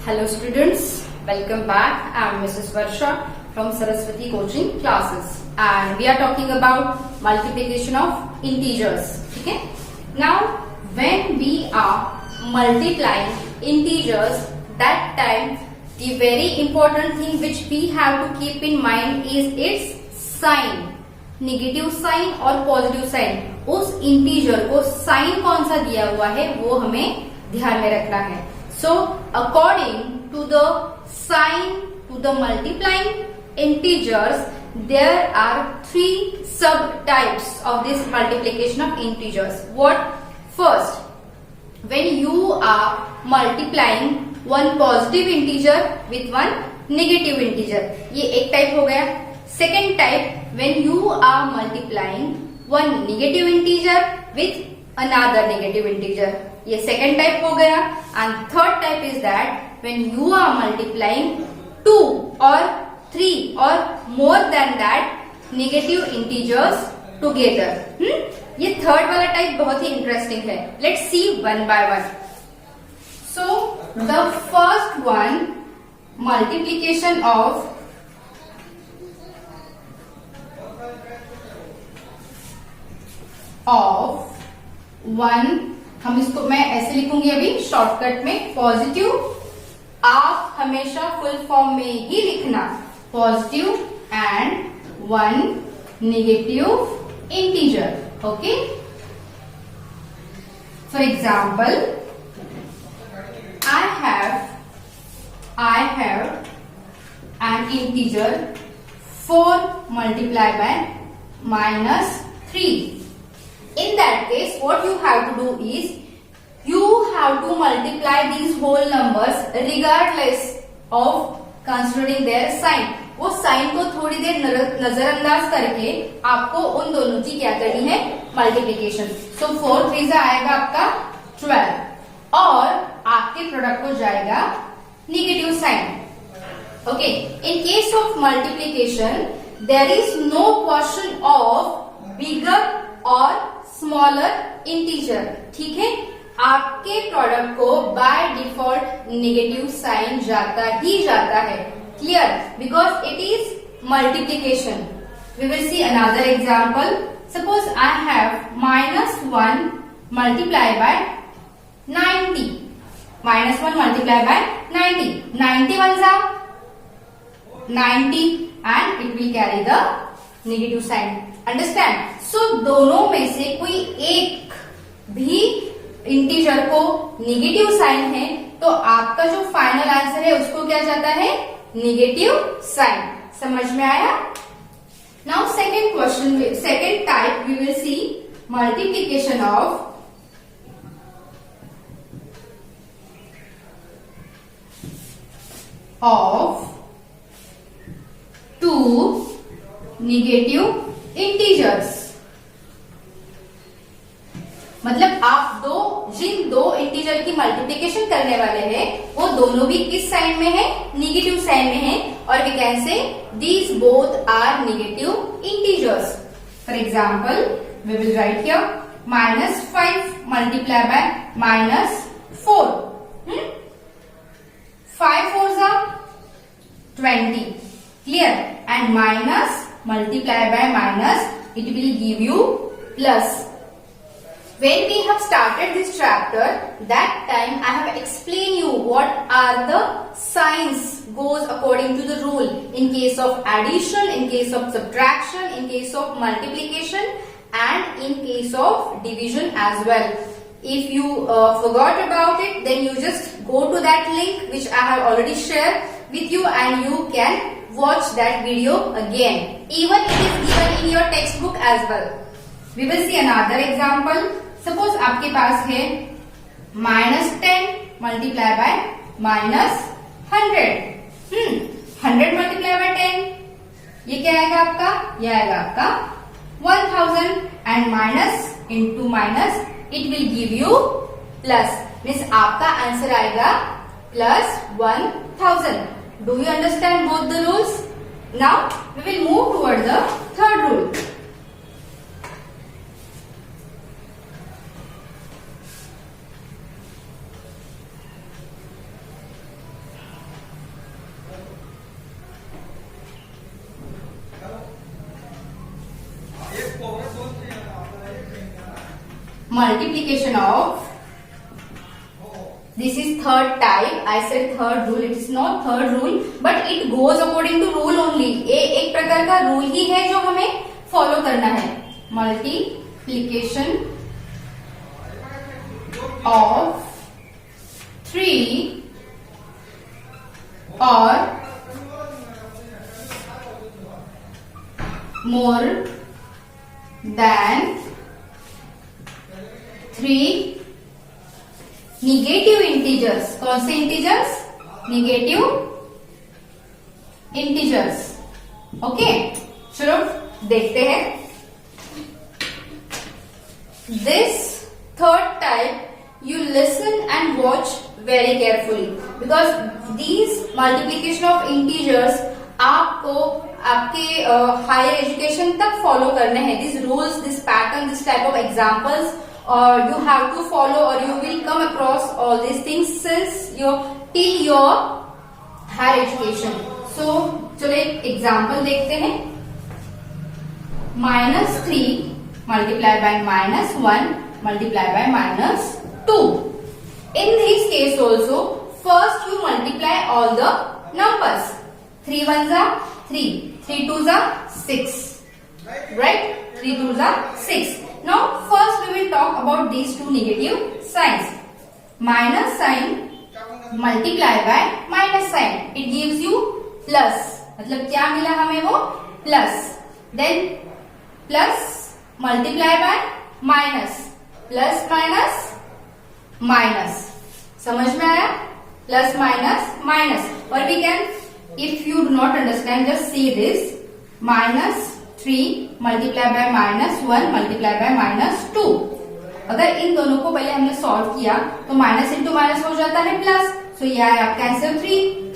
Hello students, welcome back. I am Mrs. Varsha from Saraswati Coaching Classes and we are talking about multiplication of integers. Okay? Now when we are multiplying integers, that time the very important thing which we have to keep in mind is its sign. Negative sign और positive sign, उस integer को sign कौन सा दिया हुआ है वो हमें ध्यान में रखना है. So according to the sign to the multiplying integers, there are three subtypes of this multiplication of integers. What? First, when you are multiplying one positive integer with one negative integer, ये एक type हो गया. Second type, when you are multiplying one negative integer with another negative integer, ये second type हो गया. And third type is that when you are multiplying two or three or more than that negative integers together. ये third वाला type बहुत ही interesting है. Let's see one by one. So the first one, multiplication of one, हम इसको मैं ऐसे लिखूंगी अभी शॉर्टकट में, पॉजिटिव. आप हमेशा फुल फॉर्म में ही लिखना, positive and one negative integer. Okay, for example, I have an integer 4 multiplied by -3. In that case, what you have to do is you have to multiply these whole numbers regardless of considering their sign. वो sign को थोड़ी देर नजरअंदाज करके आपको उन दोनों की क्या करनी है, मल्टीप्लीकेशन. सो 4 3 आएगा आपका 12 और आपके प्रोडक्ट को जाएगा negative sign. Okay, in case of multiplication there is no question of bigger or smaller integer. ठीक है, आपके प्रोडक्ट को बाय डिफॉल्ट नेगेटिव साइन जाता ही जाता है. Clear? Because it is multiplication. We will see another example. Suppose I have -1 multiply by 90. -1 multiply by 90. 90 1 जा 90 and it will carry the negative sign. Understand? So दोनों में से कोई एक भी इंटीजर को नेगेटिव साइन है तो आपका जो फाइनल आंसर है उसको क्या जाता है, नेगेटिव साइन. समझ में आया? Now second question, second type we will see multiplication of two negative integers. मतलब आप जिन दो इंटीजर की मल्टीप्लीकेशन करने वाले हैं वो दोनों भी किस साइन में है, नेगेटिव साइन में है. और we can say these both are negative integers. For example, we will write here -5 multiply by -4. 5 4 जा 20. Clear? And minus multiply by minus, it will give you plus. When we have started this chapter, that time I have explained you what are the signs goes according to the rule in case of addition, in case of subtraction, in case of multiplication and in case of division as well. If you forgot about it, then you just go to that link which I have already shared with you and you can watch that video again. Even it is given in your textbook as well. We will see another example. Suppose आपके पास है -10 multiply by -100. 100 multiply by 10, ये क्या आएगा आपका, ये आएगा आपका 1000 and minus into minus it will give you plus. Means आपका आंसर आएगा +1000. Do you understand both the rules? Now we will move toward the third rule. multiplication of, this is third type. I said third rule. It is not third rule, but it goes according to rule only. ये एक प्रकार का rule ही है जो हमें follow करना है. Multiplication of 3 or more than 3 negative integers. कौन से इंटीजर्स? Negative integers. ओके, चलो देखते हैं. This third type you listen and watch very carefully, because these multiplication of integers आपको आपके हायर एजुकेशन तक फॉलो करने हैं. This rules, this pattern, this type of examples or you have to follow, or you will come across all these things since till your higher education. So चलो एक example देखते हैं. -3 multiplied by -1 multiplied by -2. In this case also, first you multiply all the numbers. 3 ones are 3, 3 twos are 6, right? 3 twos are 6. Now first we will talk about these two negative signs. Minus sign multiply by minus sign, it gives you plus. मतलब क्या मिला हमें? वो plus. Then plus multiply by minus, plus minus minus. समझ में आया? Plus minus minus. Or we can, if you do not understand, just see this. -3 multiply by -1 multiply by -2. अगर इन दोनों को पहले हमने सॉल्व किया तो माइनस इंटू माइनस हो जाता है प्लस. सो यह है आपका आंसर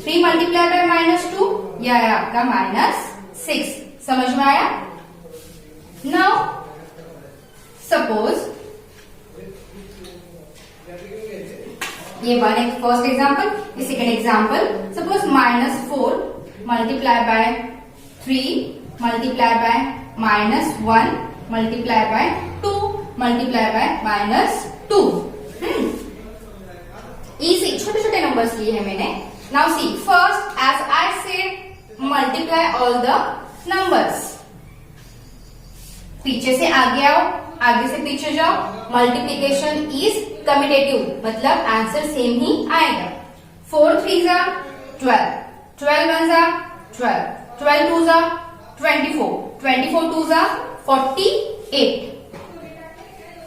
3 मल्टीप्लाई बाय -2, यह है आपका -6. समझ में आया? नाउ सपोज ये फर्स्ट एग्जाम्पल. ये second example. Suppose -4 multiply by 3 multiply by -1 multiply by 2 multiply by -2. Easy, छोटे छोटे नंबर्स लिए हैं मैंने. Now see, first as I said, multiply all the numbers. पीछे से आगे आओ, आगे से पीछे जाओ. मल्टीप्लीकेशन इज कम्यूटेटिव, मतलब आंसर सेम ही आएगा. 4 3s are 12, 12 1s are 12, 12 2s are 24, 24 2s are 48.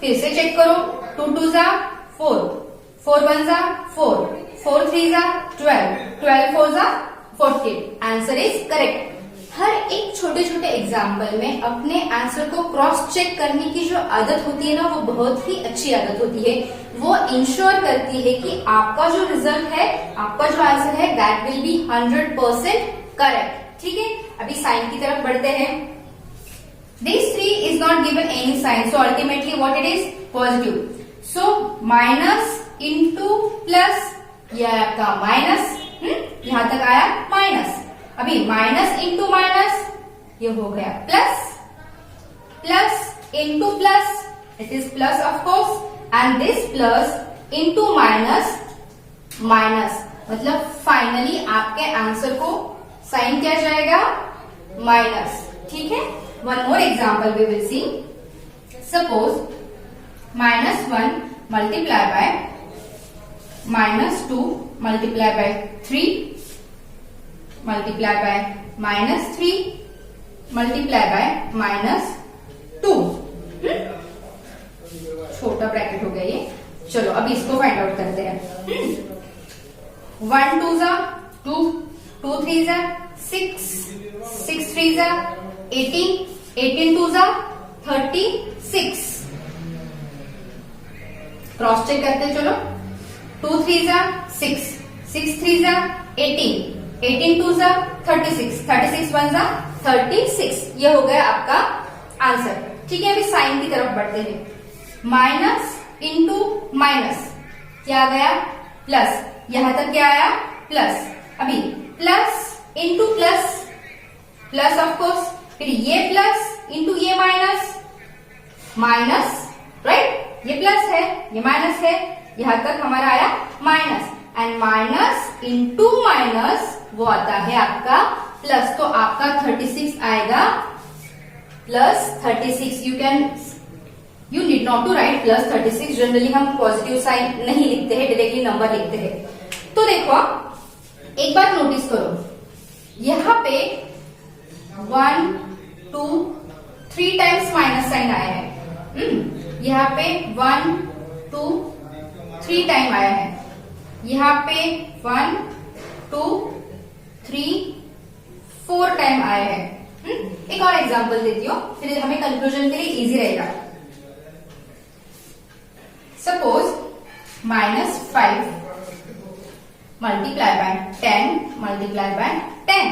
फिर से चेक करो. 2 2s are 4, 4 1s are 4, 4 3s are 12, 12 4s are 48. Answer is correct. हर एक छोटे छोटे एग्जाम्पल में अपने आंसर को क्रॉस चेक करने की जो आदत होती है ना, वो बहुत ही अच्छी आदत होती है. वो इंश्योर करती है कि आपका जो रिजल्ट है, आपका जो आंसर है, दैट विल बी 100% करेक्ट. ठीक है, अभी साइन की तरफ बढ़ते हैं. This 3 is not given any sign, so ultimately what it is? Positive. So minus into plus, यह आपका माइनस. यहां तक आया माइनस. अभी माइनस इंटू माइनस, ये हो गया plus. Plus into plus, it is plus of course. And this plus into minus minus, मतलब फाइनली आपके आंसर को साइन क्या जाएगा? माइनस. ठीक है. One more example we will see. Suppose -1 multiply by -2 multiply by 3 multiply by -3 multiply by -2. छोटा bracket हो गया ये. चलो अब इसको फाइंड आउट करते हैं. 1 2s are 2, 2 3s are 6, 6 3s are 18, 18 2s are 36. Cross check करते हैं. चलो 2 3s are 6, 6 3s are 18, 18 2s are 36, 36 1s are 36. ये हो गया आपका आंसर. ठीक है, अभी साइन की तरफ बढ़ते हैं. माइनस इंटू माइनस, क्या आ गया? प्लस. यहां तक क्या आया? प्लस. अभी plus into plus, plus of course. फिर ये प्लस इंटू ये माइनस, माइनस, राइट. ये प्लस है, ये माइनस है, यहां तक हमारा आया minus, and minus into minus वो आता है आपका प्लस, तो आपका 36 आएगा plus 36। You need not to write plus 36, generally हम पॉजिटिव साइन नहीं लिखते हैं, डायरेक्टली नंबर लिखते हैं। तो देखो एक बात नोटिस करो, यहां पे 1 2 3 टाइम्स माइनस साइन आया है। यहाँ पे 1 2 3 टाइम आया है, यहाँ पे 1 2 3 4 टाइम आया है। एक और एग्जांपल देती हूँ, फिर हमें कंक्लूजन के लिए इजी रहेगा। Suppose -5 multiply bye 10 multiply by 10।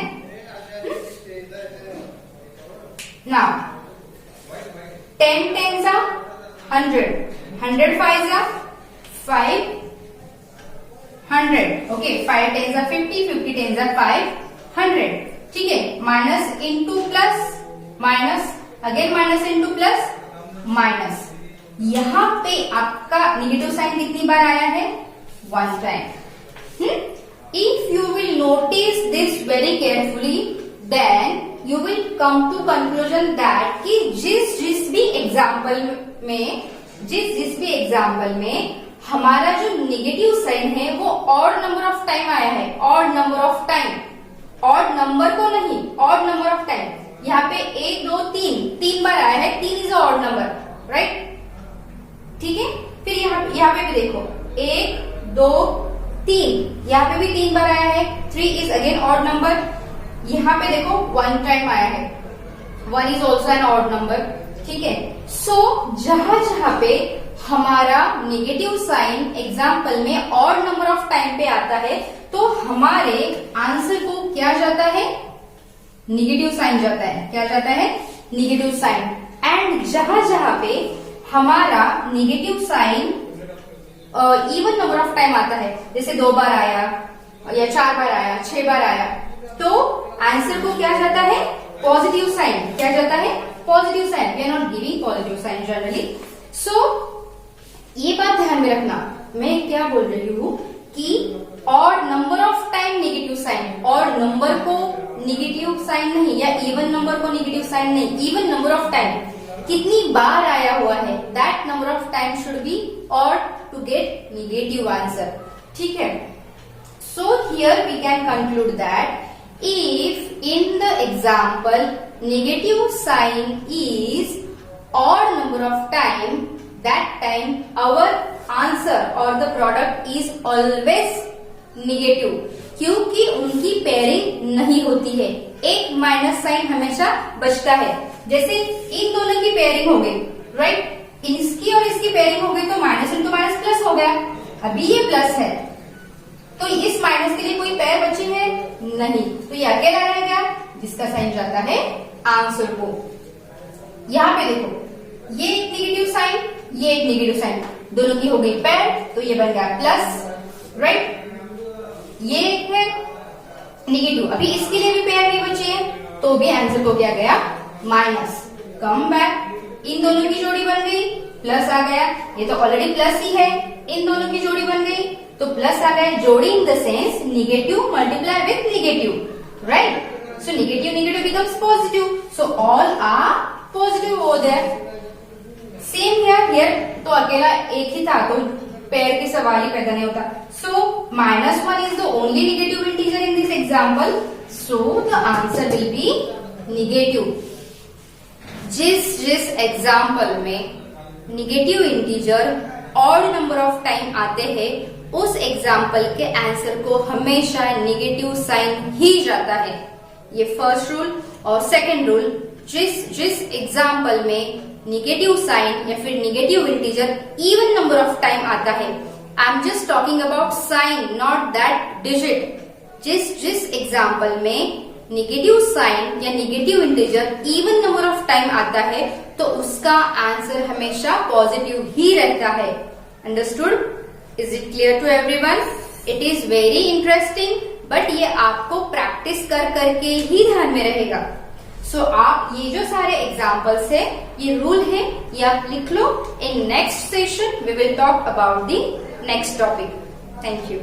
Now 10 tens are 100, 100 5s are 500, okay, 5 tens are 50, 50 tens are 500, ठीक है। Minus into plus minus, again minus into plus minus, यहां पे आपका निगेटिव साइन कितनी बार आया है? 1 time. If you will notice this very carefully, then you will come to conclusion that कि जिस भी एग्जाम्पल में हमारा जो निगेटिव साइन है वो ऑड नंबर ऑफ टाइम आया है, odd number of time, odd number को नहीं, ऑड नंबर ऑफ टाइम। यहाँ पे 1 2 3 बार आया है, 3 इज ऑड नंबर, राइट, ठीक है। फिर यहाँ पे भी देखो 1 2 3, यहाँ पे भी 3 बार आया है, 3 इज अगेन ऑड नंबर। यहाँ पे देखो 1 टाइम आया है, 1 is also an odd number, ठीक है। सो जहां पे हमारा नेगेटिव साइन एग्जाम्पल में ऑड नंबर ऑफ टाइम पे आता है, तो हमारे आंसर को क्या जाता है? निगेटिव साइन जाता है। क्या जाता है? Negative sign. एंड जहां पे हमारा negative sign even number of time आता है, जैसे 2 बार आया या 4 बार आया, 6 बार आया, तो आंसर को क्या जाता है? Positive sign. क्या जाता है? Positive sign. We are not giving positive sign generally. So ये बात ध्यान में रखना, मैं क्या बोल रही हूँ कि odd number of time negative sign, odd number को नेगेटिव साइन नहीं, या इवन नंबर को नेगेटिव साइन नहीं, इवन नंबर ऑफ टाइम कितनी बार आया हुआ है, that number of time should be odd to get negative answer, ठीक है। So here we can conclude that if in the example negative sign is odd number of time, that time our answer or the product is always negative, क्योंकि उनकी pairing नहीं होती है, एक minus sign हमेशा बचता है। जैसे इन दोनों की पेयरिंग हो गई, राइट, इसकी और इसकी पेयरिंग हो गई, तो माइनस इंटू माइनस प्लस हो गया। अभी ये प्लस है, तो इस माइनस के लिए कोई पेयर बची है नहीं, तो ये अकेला रह गया, जिसका साइन जाता है आंसर को। यहाँ पे देखो, ये एक नेगेटिव साइन, ये एक नेगेटिव साइन, दोनों की हो गई पेयर, तो ये बन गया प्लस, राइट। ये एक है नेगेटिव, अभी इसके लिए भी पेयर नहीं बची है, तो भी आंसर को क्या गया? माइनस। कम बैक, इन दोनों की जोड़ी बन गई, प्लस आ गया, ये तो ऑलरेडी प्लस ही है, इन दोनों की जोड़ी बन गई तो प्लस आ गया। जोड़ी in the sense negative multiply with negative, right. So negative negative becomes positive, so all are positive over there. Same here तो अकेला एक ही था, तो पेयर की सवाल ही पैदा नहीं होता। सो -1 is the only negative integer in this example, so the answer will be negative. जिस एग्जाम्पल में negative integer odd number of time आते हैं, उस एग्जाम्पल के आंसर को हमेशा नेगेटिव साइन ही जाता है। ये फर्स्ट रूल। और सेकंड रूल, जिस एग्जाम्पल में नेगेटिव साइन या फिर negative integer even number of time आता है, I am just talking about sign, not that digit. जिस एग्जाम्पल में नेगेटिव साइन या negative integer even number of time आता है, तो उसका आंसर हमेशा पॉजिटिव ही रहता है। Understood? Is it clear to everyone? It is very interesting, but ये आपको प्रैक्टिस कर करके ही ध्यान में रहेगा। सो आप ये जो सारे एग्जाम्पल्स है, ये रूल है, ये आप लिख लो. In next session we will talk about the next topic. Thank you.